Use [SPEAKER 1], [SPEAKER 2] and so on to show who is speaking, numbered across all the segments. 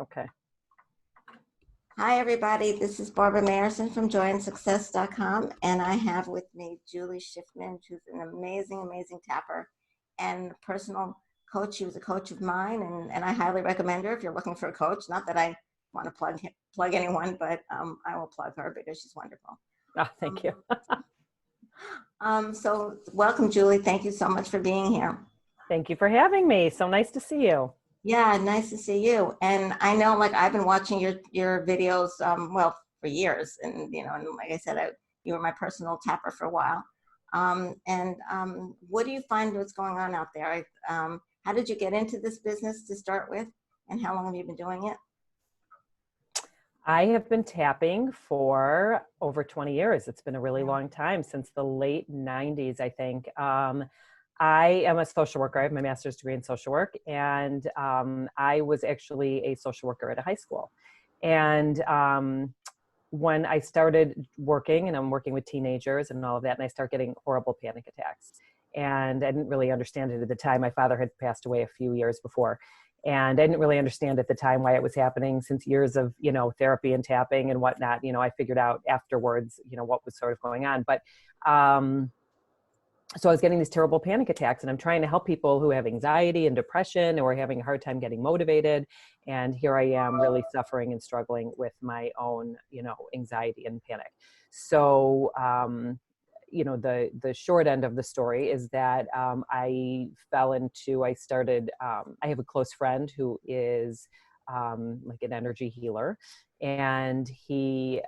[SPEAKER 1] Okay.
[SPEAKER 2] Hi, everybody. This is Barbara Mayerson from joyandsuccess.com, and I have with me Julie Schiffman, who's an amazing, amazing tapper and personal coach. She was a coach of mine, and I highly recommend her if you're looking for a coach. Not that I want to plug anyone, but I will plug her because she's wonderful.
[SPEAKER 1] Oh, thank you.
[SPEAKER 2] So welcome, Julie. Thank you so much for being here.
[SPEAKER 1] Thank you for having me. So nice to see you.
[SPEAKER 2] Yeah, nice to see you. And I know, like, I've been watching your videos, well, for years. And, and like I said, you were my personal tapper for a while. What do you find what's going on out there? How did you get into this business to start with? And how long have you been doing it?
[SPEAKER 1] I have been tapping for over 20 years. It's been a really long time, since the late 90s, I think. I am a social worker. I have my master's degree in social work, and I was actually a social worker at a high school. And when I started working, and I'm working with teenagers and all of that, and I start getting horrible panic attacks. And I didn't really understand it at the time. My father had passed away a few years before. And I didn't really understand at the time why it was happening, since years of, therapy and tapping and whatnot. I figured out afterwards, what was sort of going on. But so I was getting these terrible panic attacks, and I'm trying to help people who have anxiety and depression or are having a hard time getting motivated. And here I am really suffering and struggling with my own, anxiety and panic. So, the short end of the story is that I have a close friend who is like an energy healer, and he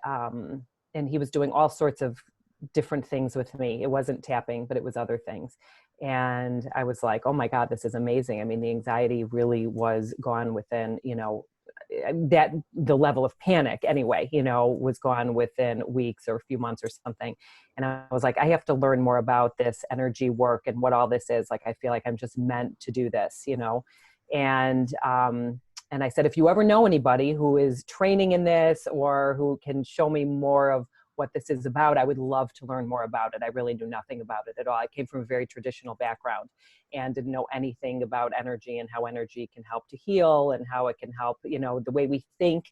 [SPEAKER 1] was doing all sorts of different things with me. It wasn't tapping, but it was other things. And I was like, oh my God, this is amazing. I mean, the anxiety really was gone within, that the level of panic anyway, was gone within weeks or a few months or something. And I was like, I have to learn more about this energy work and what all this is. Like, I feel like I'm just meant to do this, and I said, if you ever know anybody who is training in this or who can show me more of what this is about, I would love to learn more about it. I really knew nothing about it at all. I came from a very traditional background and didn't know anything about energy and how energy can help to heal and how it can help, the way we think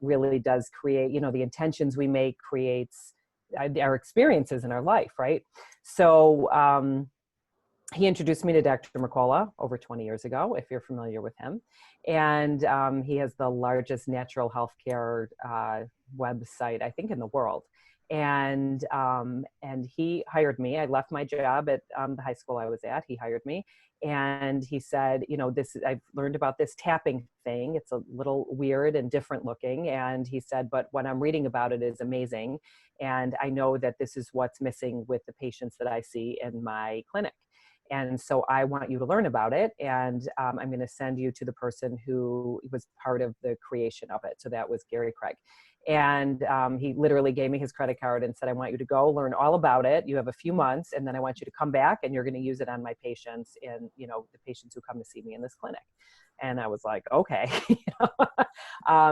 [SPEAKER 1] really does create, the intentions we make creates our experiences in our life, right? So he introduced me to Dr. Mercola over 20 years ago, if you're familiar with him. And he has the largest natural healthcare website, I think, in the world. And he hired me. I left my job at the high school I was at. He hired me. And he said, I've learned about this tapping thing. It's a little weird and different looking. And he said, but what I'm reading about it is amazing. And I know that this is what's missing with the patients that I see in my clinic. And so I want you to learn about it. And I'm going to send you to the person who was part of the creation of it. So that was Gary Craig. And he literally gave me his credit card and said, I want you to go learn all about it. You have a few months, and then I want you to come back and you're going to use it on my patients and, the patients who come to see me in this clinic. And I was like, okay.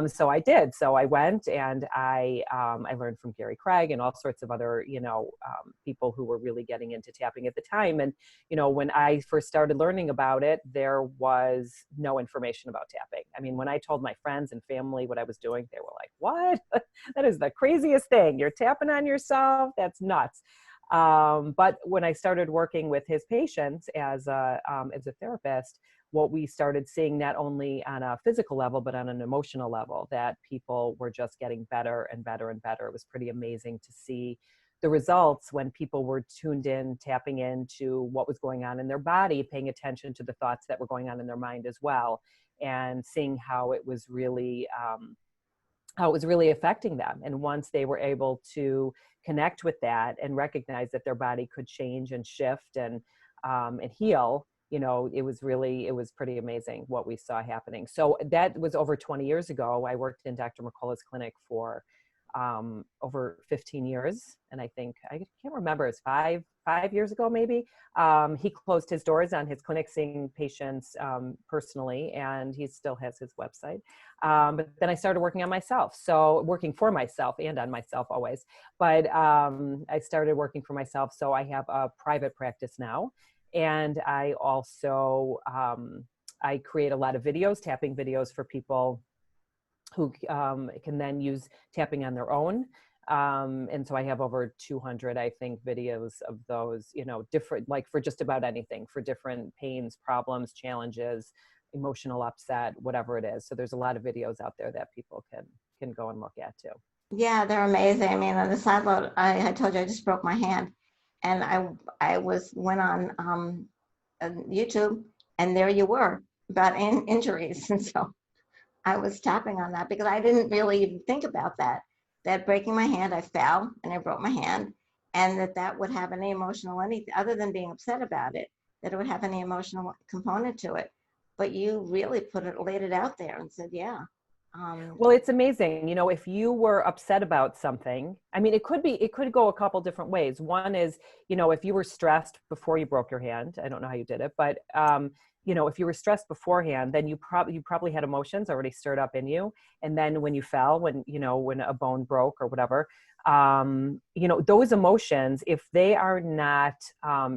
[SPEAKER 1] So I did. So I went and I learned from Gary Craig and all sorts of other, people who were really getting into tapping at the time. And, when I first started learning about it, there was no information about tapping. I mean, when I told my friends and family what I was doing, they were like, what? That is the craziest thing. You're tapping on yourself? That's nuts. But when I started working with his patients as a therapist, what we started seeing, not only on a physical level, but on an emotional level, that people were just getting better and better and better. It was pretty amazing to see the results when people were tuned in, tapping into what was going on in their body, paying attention to the thoughts that were going on in their mind as well, and seeing how it was really affecting them. And once they were able to connect with that and recognize that their body could change and shift and heal, it was pretty amazing what we saw happening. So that was over 20 years ago. I worked in Dr. Mercola's clinic for over 15 years. And I think, I can't remember, it's five years ago, maybe. He closed his doors on his clinic, seeing patients personally, and he still has his website. But then I started working on myself. So working for myself and on myself always. But I started working for myself. So I have a private practice now. And I also, I create a lot of videos, tapping videos for people who can then use tapping on their own. And so I have over 200, I think, videos of those, you know, different, like for just about anything, for different pains, problems, challenges, emotional upset, whatever it is. So there's a lot of videos out there that people can go and look at too.
[SPEAKER 2] Yeah, they're amazing. I mean, on the side note, I told you I just broke my hand, and I went on YouTube, and there you were about injuries, and so I was tapping on that because I didn't really even think about that. That breaking my hand, I fell and I broke my hand, and that would have any emotional anything other than being upset about it, that it would have any emotional component to it. But you really laid it out there and said, yeah.
[SPEAKER 1] Well, it's amazing. You know, if you were upset about something, I mean, it could go a couple different ways. One is, you know, if you were stressed before you broke your hand, I don't know how you did it, but, you know, if you were stressed beforehand, then you probably had emotions already stirred up in you. And then when you fell, when a bone broke or whatever, you know, those emotions, if they are not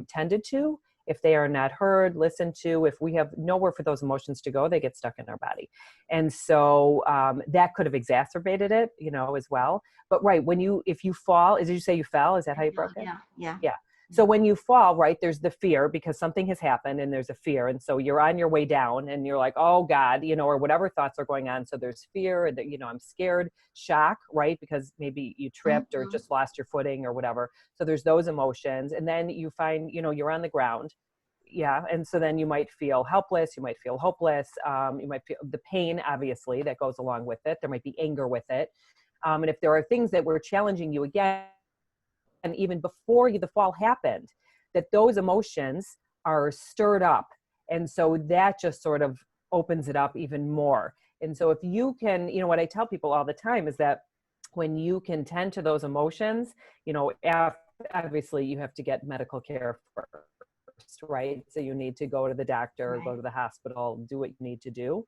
[SPEAKER 1] tended to, if they are not heard, listened to, if we have nowhere for those emotions to go, they get stuck in our body. And so that could have exacerbated it, you know, as well. But right, if you fall, did you say you fell? Is that how you broke it?
[SPEAKER 2] Yeah.
[SPEAKER 1] Yeah. So when you fall, right, there's the fear because something has happened and there's a fear. And so you're on your way down and you're like, oh God, you know, or whatever thoughts are going on. So there's fear that, you know, I'm scared, shock, right? Because maybe you tripped or just lost your footing or whatever. So there's those emotions. And then you find, you know, you're on the ground. Yeah. And so then you might feel helpless. You might feel hopeless. You might feel the pain, obviously, that goes along with it. There might be anger with it. And if there are things that were challenging you again, and even before the fall happened, that those emotions are stirred up. And so that just sort of opens it up even more. And so if you can, you know, what I tell people all the time is that when you can tend to those emotions, you know, obviously you have to get medical care first, right? So you need to go to the doctor,
[SPEAKER 2] Right.
[SPEAKER 1] go to the hospital, do what you need to do.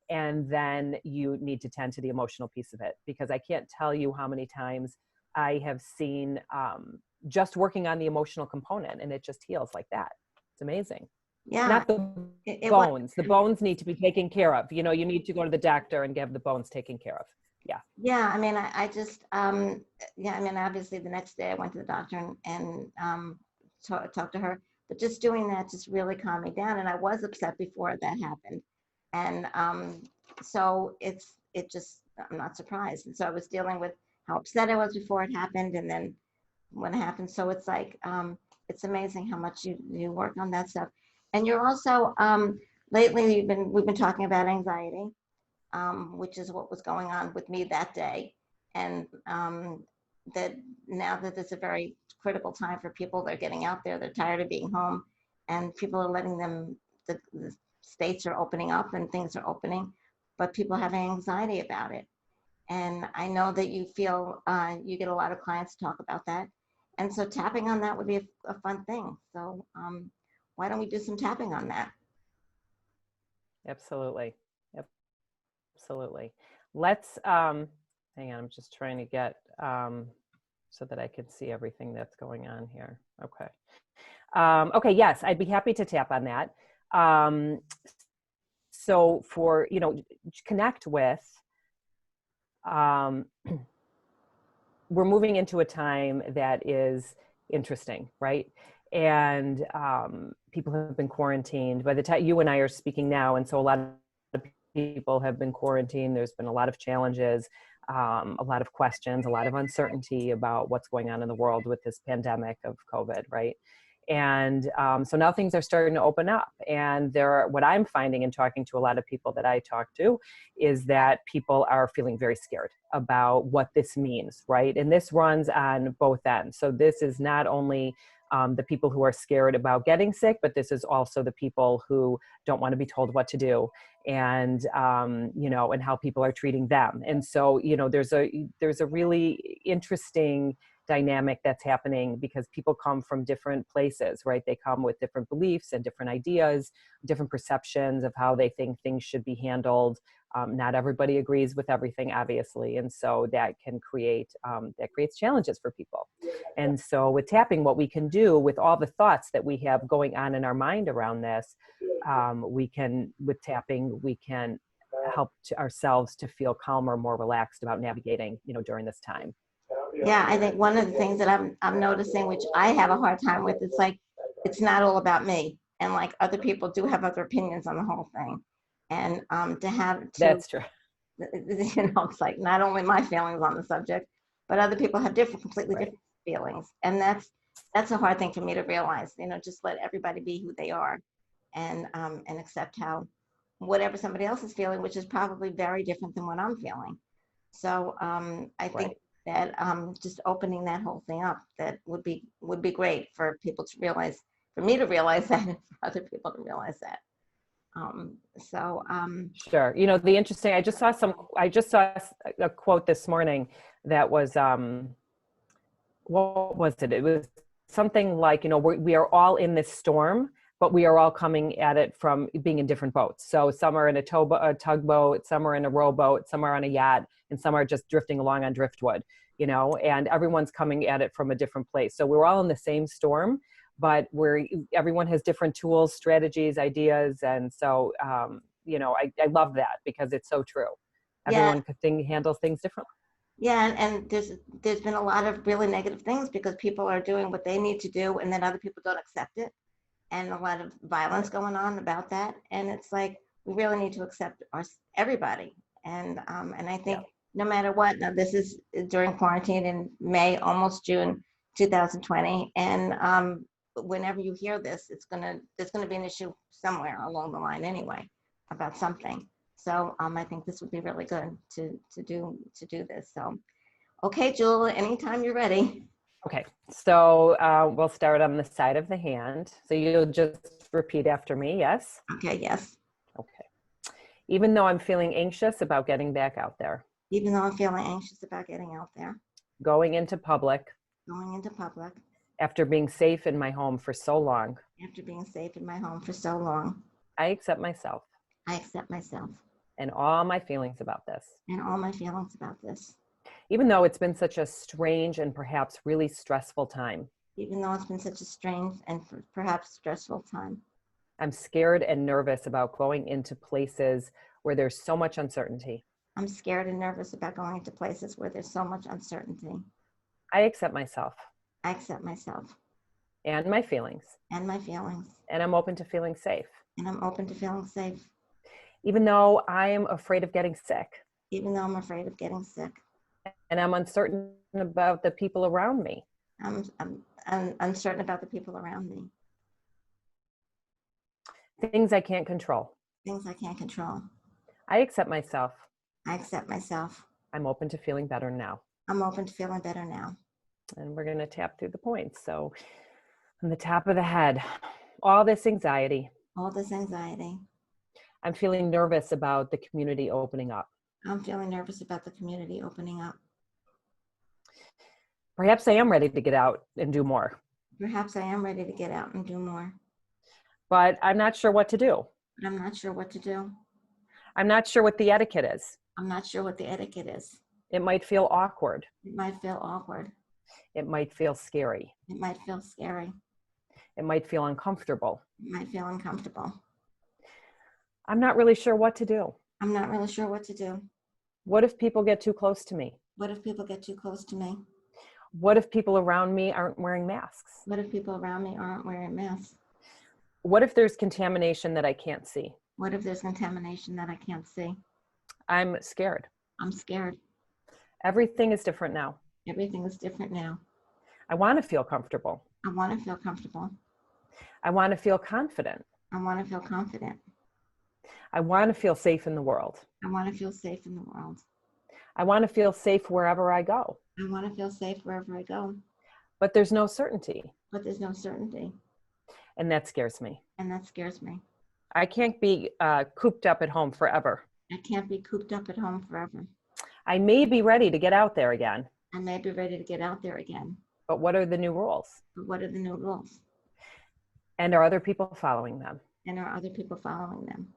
[SPEAKER 1] And then you need to tend to the emotional piece of it, because I can't tell you how many times I have seen just working on the emotional component and it just heals like that. It's amazing.
[SPEAKER 2] Yeah.
[SPEAKER 1] Not the
[SPEAKER 2] It was.
[SPEAKER 1] bones. The bones need to be taken care of. You know, you need to go to the doctor and get the bones taken care of. Yeah.
[SPEAKER 2] Yeah. I mean, I just, yeah, I mean, obviously the next day I went to the doctor and talked to her, but just doing that just really calmed me down. And I was upset before that happened. And so I'm not surprised. And so I was dealing with how upset I was before it happened. And then when it happened. So it's like, it's amazing how much you work on that stuff. And you're also, lately we've been talking about anxiety, which is what was going on with me that day. And that now that it's a very critical time for people, they're getting out there, they're tired of being home, and people are letting them, the states are opening up and things are opening, but people have anxiety about it. And I know that you feel, you get a lot of clients to talk about that. And so tapping on that would be a fun thing. So why don't we do some tapping on that?
[SPEAKER 1] Absolutely. Absolutely. Let's, hang on, I'm just trying to get, so that I can see everything that's going on here. Okay. Okay, yes, I'd be happy to tap on that. So for, you know, connect with, we're moving into a time that is interesting, right? And people have been quarantined. By the time you and I are speaking now, and so a lot of people have been quarantined, there's been a lot of challenges, a lot of questions, a lot of uncertainty about what's going on in the world with this pandemic of COVID, right? And so now things are starting to open up. And what I'm finding in talking to a lot of people that I talk to is that people are feeling very scared about what this means, right? And this runs on both ends. So this is not only the people who are scared about getting sick, but this is also the people who don't want to be told what to do, and you know, and how people are treating them. And so, you know, there's a really interesting dynamic that's happening because people come from different places, right? They come with different beliefs and different ideas, different perceptions of how they think things should be handled. Not everybody agrees with everything, obviously. And so that can creates challenges for people. And so with tapping, what we can do with all the thoughts that we have going on in our mind around this, with tapping, we can help ourselves to feel calmer, more relaxed about navigating, during this time.
[SPEAKER 2] Yeah, I think one of the things that I'm noticing, which I have a hard time with, it's like it's not all about me, and like other people do have other opinions on the whole thing, and
[SPEAKER 1] That's true.
[SPEAKER 2] it's like not only my feelings on the subject, but other people have completely
[SPEAKER 1] Right.
[SPEAKER 2] different feelings, and that's a hard thing for me to realize. Just let everybody be who they are, and accept how whatever somebody else is feeling, which is probably very different than what I'm feeling. So I think
[SPEAKER 1] Right.
[SPEAKER 2] that just opening that whole thing up, that would be great for people to realize, for me to realize that, and for other people to realize that.
[SPEAKER 1] Sure. I just saw a quote this morning that was, what was it? It was something like, we are all in this storm, but we are all coming at it from being in different boats. So some are in a tugboat, some are in a rowboat, some are on a yacht, and some are just drifting along on driftwood, and everyone's coming at it from a different place. So we're all in the same storm, but everyone has different tools, strategies, ideas. And so, I love that because it's so true.
[SPEAKER 2] Yeah,
[SPEAKER 1] Everyone handles things differently.
[SPEAKER 2] yeah, and there's been a lot of really negative things because people are doing what they need to do, and then other people don't accept it, and a lot of violence going on about that. And it's like we really need to accept everybody, and I think
[SPEAKER 1] Yeah.
[SPEAKER 2] no matter what. Now this is during quarantine in May, almost June 2020, and whenever you hear this, there's gonna be an issue somewhere along the line anyway about something. So I think this would be really good to do this. So okay, Jewel, anytime you're ready.
[SPEAKER 1] Okay, so we'll start on the side of the hand. So you'll just repeat after me, yes?
[SPEAKER 2] Okay, yes.
[SPEAKER 1] Okay. Even though I'm feeling anxious about getting back out there,
[SPEAKER 2] Even though I'm feeling anxious about getting out there,
[SPEAKER 1] going into public,
[SPEAKER 2] going into public,
[SPEAKER 1] after being safe in my home for so long,
[SPEAKER 2] after being safe in my home for so long,
[SPEAKER 1] I accept myself
[SPEAKER 2] I accept myself
[SPEAKER 1] and all my feelings about this.
[SPEAKER 2] and all my feelings about this.
[SPEAKER 1] Even though it's been such a strange and perhaps really stressful time,
[SPEAKER 2] Even though it's been such a strange and perhaps stressful time,
[SPEAKER 1] I'm scared and nervous about going into places where there's so much uncertainty.
[SPEAKER 2] I'm scared and nervous about going into places where there's so much uncertainty.
[SPEAKER 1] I accept myself
[SPEAKER 2] I accept myself
[SPEAKER 1] and my feelings,
[SPEAKER 2] and my feelings,
[SPEAKER 1] and I'm open to feeling safe.
[SPEAKER 2] and I'm open to feeling safe,
[SPEAKER 1] Even though I am afraid of getting sick
[SPEAKER 2] even though I'm afraid of getting sick.
[SPEAKER 1] and I'm uncertain about the people around me.
[SPEAKER 2] I'm uncertain about the people around me,
[SPEAKER 1] Things I can't control.
[SPEAKER 2] things I can't control.
[SPEAKER 1] I accept myself.
[SPEAKER 2] I accept myself.
[SPEAKER 1] I'm open to feeling better now.
[SPEAKER 2] I'm open to feeling better now.
[SPEAKER 1] And we're going to tap through the points. So on the top of the head, all this anxiety.
[SPEAKER 2] All this anxiety.
[SPEAKER 1] I'm feeling nervous about the community opening up.
[SPEAKER 2] I'm feeling nervous about the community opening up.
[SPEAKER 1] Perhaps I am ready to get out and do more.
[SPEAKER 2] Perhaps I am ready to get out and do more,
[SPEAKER 1] But I'm not sure what to do.
[SPEAKER 2] but I'm not sure what to do.
[SPEAKER 1] I'm not sure what the etiquette is.
[SPEAKER 2] I'm not sure what the etiquette is.
[SPEAKER 1] It might feel awkward.
[SPEAKER 2] It might feel awkward.
[SPEAKER 1] It might feel scary.
[SPEAKER 2] It might feel scary.
[SPEAKER 1] It might feel uncomfortable.
[SPEAKER 2] It might feel uncomfortable.
[SPEAKER 1] I'm not really sure what to do.
[SPEAKER 2] I'm not really sure what to do.
[SPEAKER 1] What if people get too close to me?
[SPEAKER 2] What if people get too close to me?
[SPEAKER 1] What if people around me aren't wearing masks?
[SPEAKER 2] What if people around me aren't wearing masks?
[SPEAKER 1] What if there's contamination that I can't see?
[SPEAKER 2] What if there's contamination that I can't see?
[SPEAKER 1] I'm scared.
[SPEAKER 2] I'm scared.
[SPEAKER 1] Everything is different now.
[SPEAKER 2] Everything is different now.
[SPEAKER 1] I want to feel comfortable.
[SPEAKER 2] I want to feel comfortable.
[SPEAKER 1] I want to feel confident.
[SPEAKER 2] I want to feel confident.
[SPEAKER 1] I want to feel safe in the world.
[SPEAKER 2] I want to feel safe in the world.
[SPEAKER 1] I want to feel safe wherever I go.
[SPEAKER 2] I want to feel safe wherever I go.
[SPEAKER 1] But there's no certainty.
[SPEAKER 2] But there's no certainty.
[SPEAKER 1] And that scares me.
[SPEAKER 2] And that scares me.
[SPEAKER 1] I can't be cooped up at home forever.
[SPEAKER 2] I can't be cooped up at home forever.
[SPEAKER 1] I may be ready to get out there again.
[SPEAKER 2] I may be ready to get out there again.
[SPEAKER 1] But what are the new rules?
[SPEAKER 2] But what are the new rules?
[SPEAKER 1] And are other people following them?
[SPEAKER 2] And are other people following them?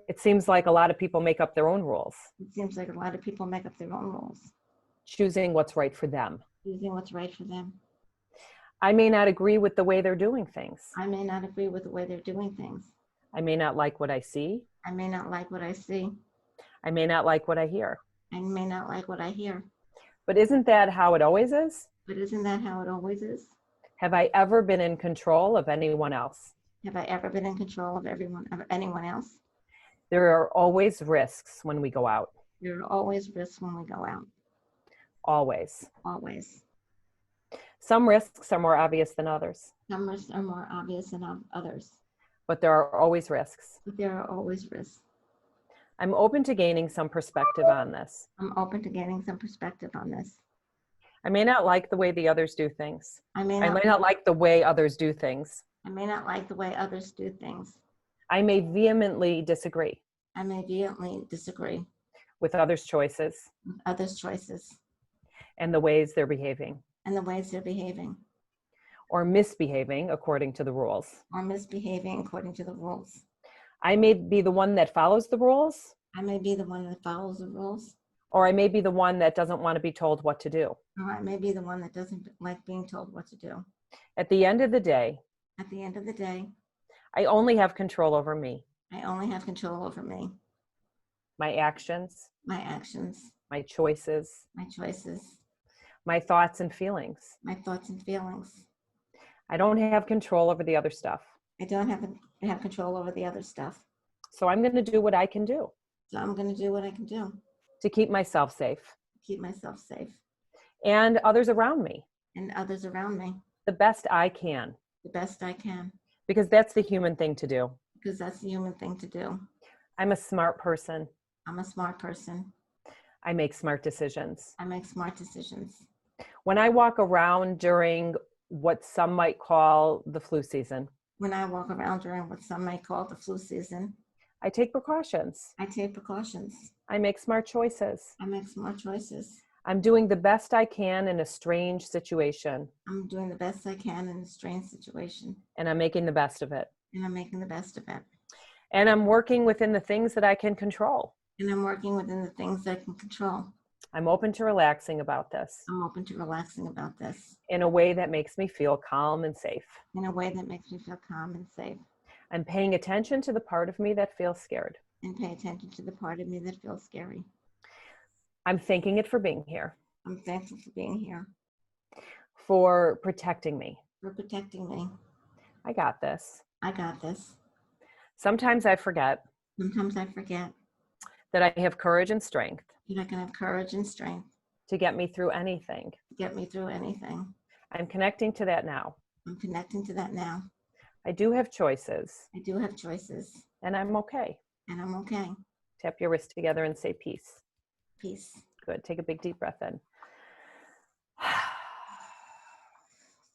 [SPEAKER 1] It seems like a lot of people make up their own rules.
[SPEAKER 2] It seems like a lot of people make up their own rules,
[SPEAKER 1] choosing what's right for them.
[SPEAKER 2] choosing what's right for them.
[SPEAKER 1] I may not agree with the way they're doing things.
[SPEAKER 2] I may not agree with the way they're doing things.
[SPEAKER 1] I may not like what I see.
[SPEAKER 2] I may not like what I see.
[SPEAKER 1] I may not like what I hear.
[SPEAKER 2] I may not like what I hear.
[SPEAKER 1] But isn't that how it always is?
[SPEAKER 2] But isn't that how it always is?
[SPEAKER 1] Have I ever been in control of anyone else?
[SPEAKER 2] Have I ever been in control of anyone else?
[SPEAKER 1] There are always risks when we go out.
[SPEAKER 2] There are always risks when we go out.
[SPEAKER 1] Always.
[SPEAKER 2] Always.
[SPEAKER 1] Some risks are more obvious than others.
[SPEAKER 2] Some risks are more obvious than others.
[SPEAKER 1] But there are always risks.
[SPEAKER 2] But there are always risks.
[SPEAKER 1] I'm open to gaining some perspective on this.
[SPEAKER 2] I'm open to gaining some perspective on this.
[SPEAKER 1] I may not like the way the others do things.
[SPEAKER 2] I may
[SPEAKER 1] not like the way others do things.
[SPEAKER 2] I may not like the way others do things.
[SPEAKER 1] I may vehemently disagree.
[SPEAKER 2] I may vehemently disagree
[SPEAKER 1] with others' choices.
[SPEAKER 2] With others' choices.
[SPEAKER 1] And the ways they're behaving.
[SPEAKER 2] And the ways they're behaving.
[SPEAKER 1] Or misbehaving according to the rules.
[SPEAKER 2] Or misbehaving according to the rules.
[SPEAKER 1] I may be the one that follows the rules.
[SPEAKER 2] I may be the one that follows the rules.
[SPEAKER 1] Or I may be the one that doesn't want to be told what to do.
[SPEAKER 2] Or I may be the one that doesn't like being told what to do.
[SPEAKER 1] At the end of the day,
[SPEAKER 2] I
[SPEAKER 1] only have control over me.
[SPEAKER 2] I only have control over me.
[SPEAKER 1] My actions.
[SPEAKER 2] My actions.
[SPEAKER 1] My choices.
[SPEAKER 2] My choices.
[SPEAKER 1] My thoughts and feelings.
[SPEAKER 2] My thoughts and feelings.
[SPEAKER 1] I don't have control over the other stuff.
[SPEAKER 2] I don't have control over the other stuff.
[SPEAKER 1] So I'm going to do what I can do.
[SPEAKER 2] So I'm going to do what I can do.
[SPEAKER 1] To keep myself safe.
[SPEAKER 2] Keep myself safe.
[SPEAKER 1] And others around me.
[SPEAKER 2] And others around me.
[SPEAKER 1] The best I can.
[SPEAKER 2] The best I can.
[SPEAKER 1] Because that's the human thing to do.
[SPEAKER 2] Because that's the human thing to do.
[SPEAKER 1] I'm a smart person.
[SPEAKER 2] I'm a smart person.
[SPEAKER 1] I make smart decisions.
[SPEAKER 2] I make smart decisions.
[SPEAKER 1] When I walk around during what some might call the flu season.
[SPEAKER 2] When I walk around during what some might call the flu season.
[SPEAKER 1] I take precautions.
[SPEAKER 2] I take precautions.
[SPEAKER 1] I make smart choices.
[SPEAKER 2] I make smart choices.
[SPEAKER 1] I'm doing the best I can in a strange situation.
[SPEAKER 2] I'm doing the best I can in a strange situation.
[SPEAKER 1] And I'm making the best of it.
[SPEAKER 2] And I'm making the best of it.
[SPEAKER 1] And I'm working within the things that I can control.
[SPEAKER 2] And I'm working within the things I can control.
[SPEAKER 1] I'm open to relaxing about this.
[SPEAKER 2] I'm open to relaxing about this.
[SPEAKER 1] In a way that makes me feel calm and safe.
[SPEAKER 2] In a way that makes me feel calm and safe.
[SPEAKER 1] I'm paying attention to the part of me that feels scared.
[SPEAKER 2] And pay attention to the part of me that feels scary.
[SPEAKER 1] I'm thanking it for being here.
[SPEAKER 2] I'm thankful for being here.
[SPEAKER 1] For protecting me.
[SPEAKER 2] For protecting me.
[SPEAKER 1] I got this.
[SPEAKER 2] I got this.
[SPEAKER 1] Sometimes I forget.
[SPEAKER 2] Sometimes I forget.
[SPEAKER 1] That I have courage and strength.
[SPEAKER 2] That I can have courage and strength.
[SPEAKER 1] To get me through anything.
[SPEAKER 2] To get me through anything.
[SPEAKER 1] I'm connecting to that now.
[SPEAKER 2] I'm connecting to that now.
[SPEAKER 1] I do have choices.
[SPEAKER 2] I do have choices.
[SPEAKER 1] And I'm okay.
[SPEAKER 2] And I'm okay.
[SPEAKER 1] Tap your wrists together and say peace.
[SPEAKER 2] Peace.
[SPEAKER 1] Good. Take a big deep breath in.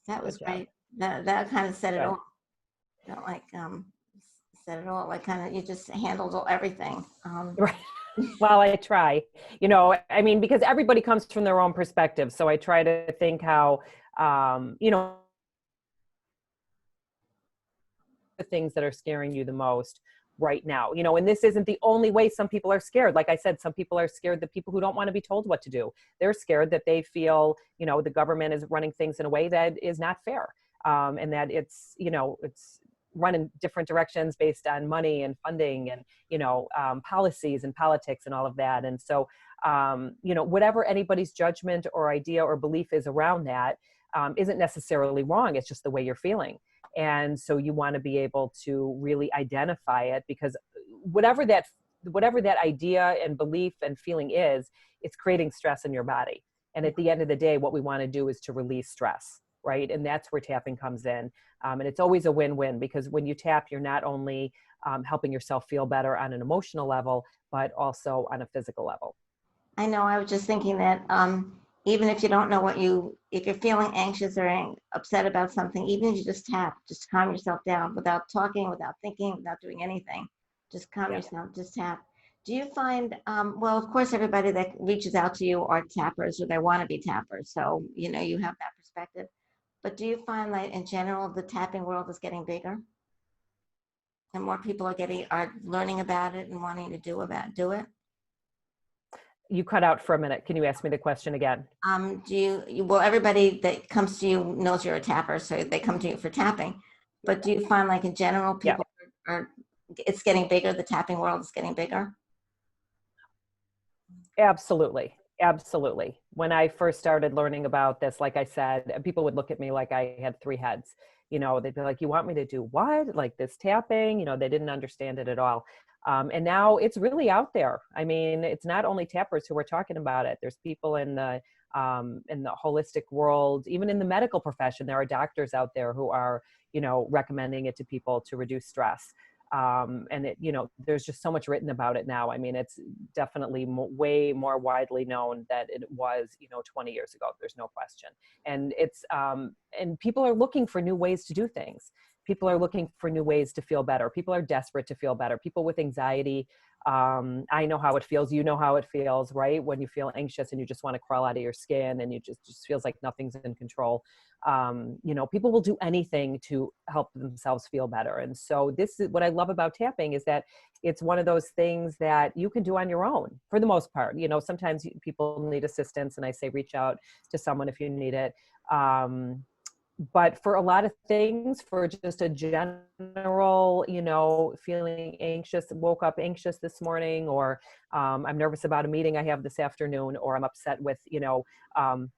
[SPEAKER 2] That was great. That kind of said it all. That said it all. Like kind of you just handled everything.
[SPEAKER 1] Right. Well, I try. You know, I mean, because everybody comes from their own perspective. So I try to think how, you know, the things that are scaring you the most right now, you know, and this isn't the only way some people are scared. Like I said, some people are scared that people who don't want to be told what to do. They're scared that they feel, you know, the government is running things in a way that is not fair. And that it's, you know, it's run in different directions based on money and funding and, you know, policies and politics and all of that. And so, you know, whatever anybody's judgment or idea or belief is around that isn't necessarily wrong. It's just the way you're feeling. And so you want to be able to really identify it, because whatever that idea and belief and feeling is, it's creating stress in your body. And at the end of the day, what we want to do is to release stress, right? And that's where tapping comes in. And it's always a win-win, because when you tap, you're not only helping yourself feel better on an emotional level, but also on a physical level.
[SPEAKER 2] I know, I was just thinking that even if you don't know if you're feeling anxious or upset about something, even if you just tap, just calm yourself down without talking, without thinking, without doing anything, just calm yourself, just tap. Do you find, well, of course, everybody that reaches out to you are tappers, or they want to be tappers. So, you know, you have that perspective. But do you find that in general, the tapping world is getting bigger? And more people are learning about it and wanting to do it?
[SPEAKER 1] You cut out for a minute. Can you ask me the question again?
[SPEAKER 2] Well, everybody that comes to you knows you're a tapper, so they come to you for tapping. But do you find, like, in general, people are it's getting bigger. The tapping world is getting bigger.
[SPEAKER 1] Absolutely. Absolutely. When I first started learning about this, like I said, people would look at me like I had three heads. You know, they'd be like, you want me to do what? Like this tapping? You know, they didn't understand it at all. And now it's really out there. I mean, it's not only tappers who are talking about it. There's people in the holistic world, even in the medical profession. There are doctors out there who are, you know, recommending it to people to reduce stress. And it, you know, there's just so much written about it now. I mean, it's definitely way more widely known than it was, you know, 20 years ago. There's no question. And it's, and people are looking for new ways to do things. People are looking for new ways to feel better. People are desperate to feel better. People with anxiety. I know how it feels. You know how it feels, right? When you feel anxious and you just want to crawl out of your skin and you just feels like nothing's in control. You know, people will do anything to help themselves feel better. And so this is what I love about tapping, is that it's one of those things that you can do on your own for the most part. You know, sometimes people need assistance, and I say, reach out to someone if you need it. But for a lot of things, for just a general, you know, feeling anxious, woke up anxious this morning, or I'm nervous about a meeting I have this afternoon, or I'm upset with, you know,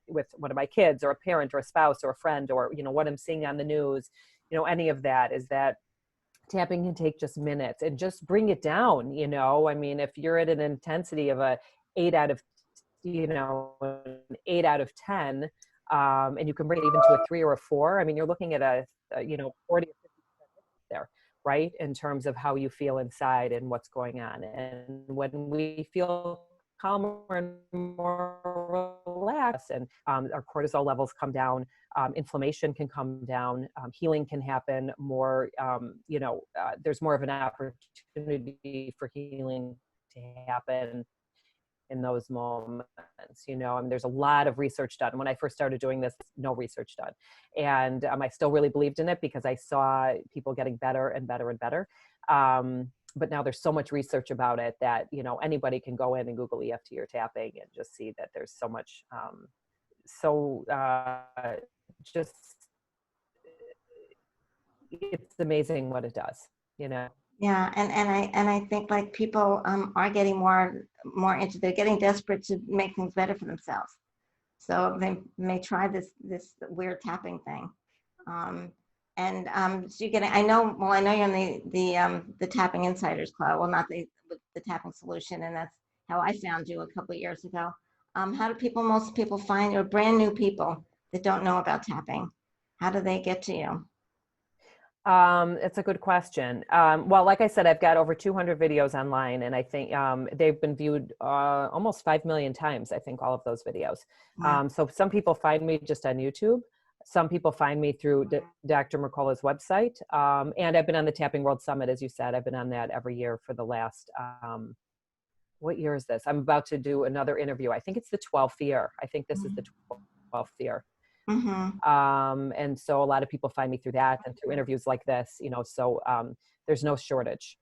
[SPEAKER 1] with one of my kids, or a parent, or a spouse, or a friend, or, you know, what I'm seeing on the news, you know, any of that, is that tapping can take just minutes and just bring it down. You know, I mean, if you're at an intensity of a 8 out of, you know, an 8 out of 10, and you can bring it even to a 3 or a 4. I mean, you're looking at a you know, 40 or 50% there, right? In terms of how you feel inside and what's going on. And when we feel calmer and more relaxed, and our cortisol levels come down, inflammation can come down, healing can happen more, you know, there's more of an opportunity for healing to happen in those moments. You know, I mean, there's a lot of research done. When I first started doing this, no research done. And I still really believed in it because I saw people getting better and better and better. But now there's so much research about it that, you know, anybody can go in and Google EFT or tapping and just see that there's so much, just, it's amazing what it does, you know?
[SPEAKER 2] Yeah, and I think like people are getting more into, they're getting desperate to make things better for themselves. So they may try this weird tapping thing. So you're getting, I know you're in the Tapping Insiders Club. Well, not the tapping solution, and that's how I found you a couple of years ago. How do most people find you, brand new people that don't know about tapping? How do they get to you?
[SPEAKER 1] It's a good question. Well, like I said, I've got over 200 videos online, and I think they've been viewed almost 5 million times, I think, all of those videos.
[SPEAKER 2] Wow.
[SPEAKER 1] So some people find me just on YouTube. Some people find me through Dr. Mercola's website. And I've been on the Tapping World Summit, as you said. I've been on that every year for the last, what year is this? I'm about to do another interview. I think it's the 12th year. I think this is the 12th year.
[SPEAKER 2] Mm-hmm.
[SPEAKER 1] And so a lot of people find me through that and through interviews like this, you know, so there's no shortage.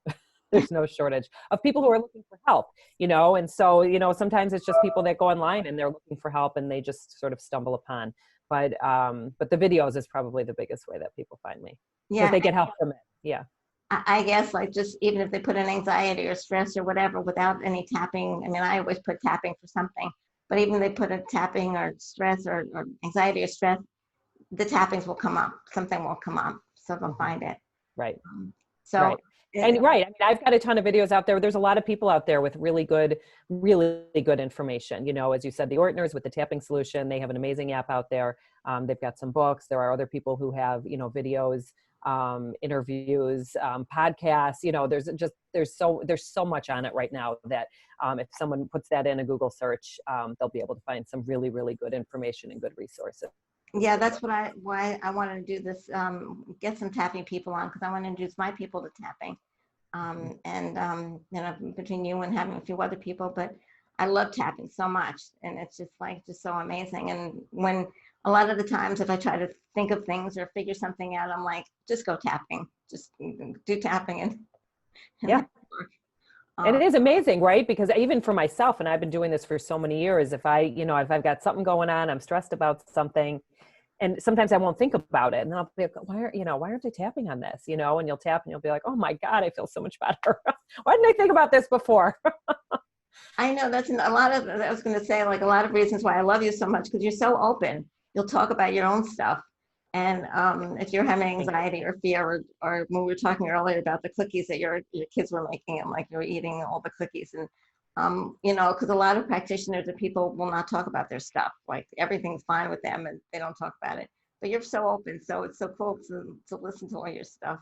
[SPEAKER 1] There's no shortage of people who are looking for help, you know, and so, you know, sometimes it's just people that go online and they're looking for help and they just sort of stumble upon. But the videos is probably the biggest way that people find me, because
[SPEAKER 2] Yeah.
[SPEAKER 1] they get help from it. Yeah.
[SPEAKER 2] I guess like just even if they put in anxiety or stress or whatever without any tapping, I mean, I always put tapping for something, but even if they put a tapping or stress or anxiety or stress, the tappings will come up. Something will come up. So they'll find it.
[SPEAKER 1] Right.
[SPEAKER 2] So,
[SPEAKER 1] right. And right. I mean, I've got a ton of videos out there. There's a lot of people out there with really good information. You know, as you said, the Ortners with the tapping solution, they have an amazing app out there. They've got some books. There are other people who have, you know, videos, interviews, podcasts. You know, there's so much on it right now that if someone puts that in a Google search, they'll be able to find some really good information and good resources.
[SPEAKER 2] Yeah, that's why I wanted to do this, get some tapping people on, because I want to introduce my people to tapping. You know, between you and having a few other people, but I love tapping so much, and it's just so amazing. And when a lot of the times, if I try to think of things or figure something out, I'm like, just go tapping, just do tapping, and
[SPEAKER 1] yeah. And it is amazing, right? Because even for myself, and I've been doing this for so many years, if I've got something going on, I'm stressed about something, and sometimes I won't think about it. And then I'll be like, why aren't they tapping on this? And you'll tap and you'll be like, oh my God, I feel so much better. Why didn't I think about this before?
[SPEAKER 2] I know that's a lot of, I was going to say, like, a lot of reasons why I love you so much, because you're so open. You'll talk about your own stuff. And if you're having anxiety or fear, or when we were talking earlier about the cookies that your kids were making, and like you were eating all the cookies, and because a lot of practitioners and people will not talk about their stuff. Like, everything's fine with them and they don't talk about it. But you're so open, so it's so cool to listen to all your stuff,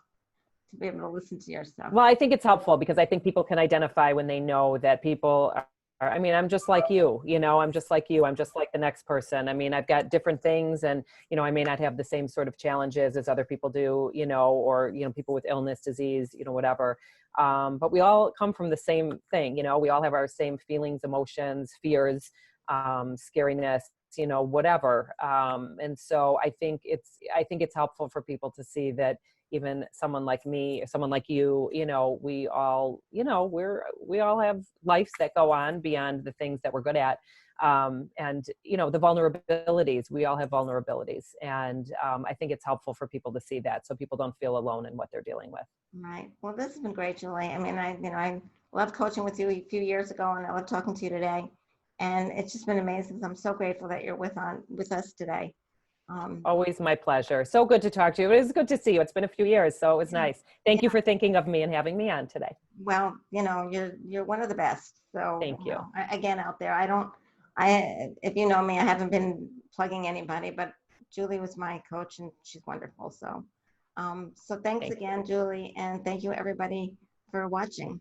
[SPEAKER 2] to be able to listen to your stuff.
[SPEAKER 1] Well, I think it's helpful because I think people can identify when they know that people are, I mean, I'm just like you, I'm just like you. I'm just like the next person. I mean, I've got different things, and, I may not have the same sort of challenges as other people do, or, people with illness, disease, whatever. But we all come from the same thing. We all have our same feelings, emotions, fears, scariness, whatever. And so I think it's helpful for people to see that even someone like me or someone like you, we all, we all have lives that go on beyond the things that we're good at. And, the vulnerabilities, we all have vulnerabilities. And I think it's helpful for people to see that, so people don't feel alone in what they're dealing with.
[SPEAKER 2] Right. Well, this has been great, Julie. I mean, I loved coaching with you a few years ago, and I love talking to you today. And it's just been amazing. I'm so grateful that you're with us today.
[SPEAKER 1] Always my pleasure. So good to talk to you. It was good to see you. It's been a few years, so it was nice. Thank you for thinking of me and having me on today.
[SPEAKER 2] Well, you're one of the best. So
[SPEAKER 1] thank you.
[SPEAKER 2] Again, out there, if you know me, I haven't been plugging anybody, but Julie was my coach, and she's wonderful. So, thanks again, Julie, and thank you everybody for watching.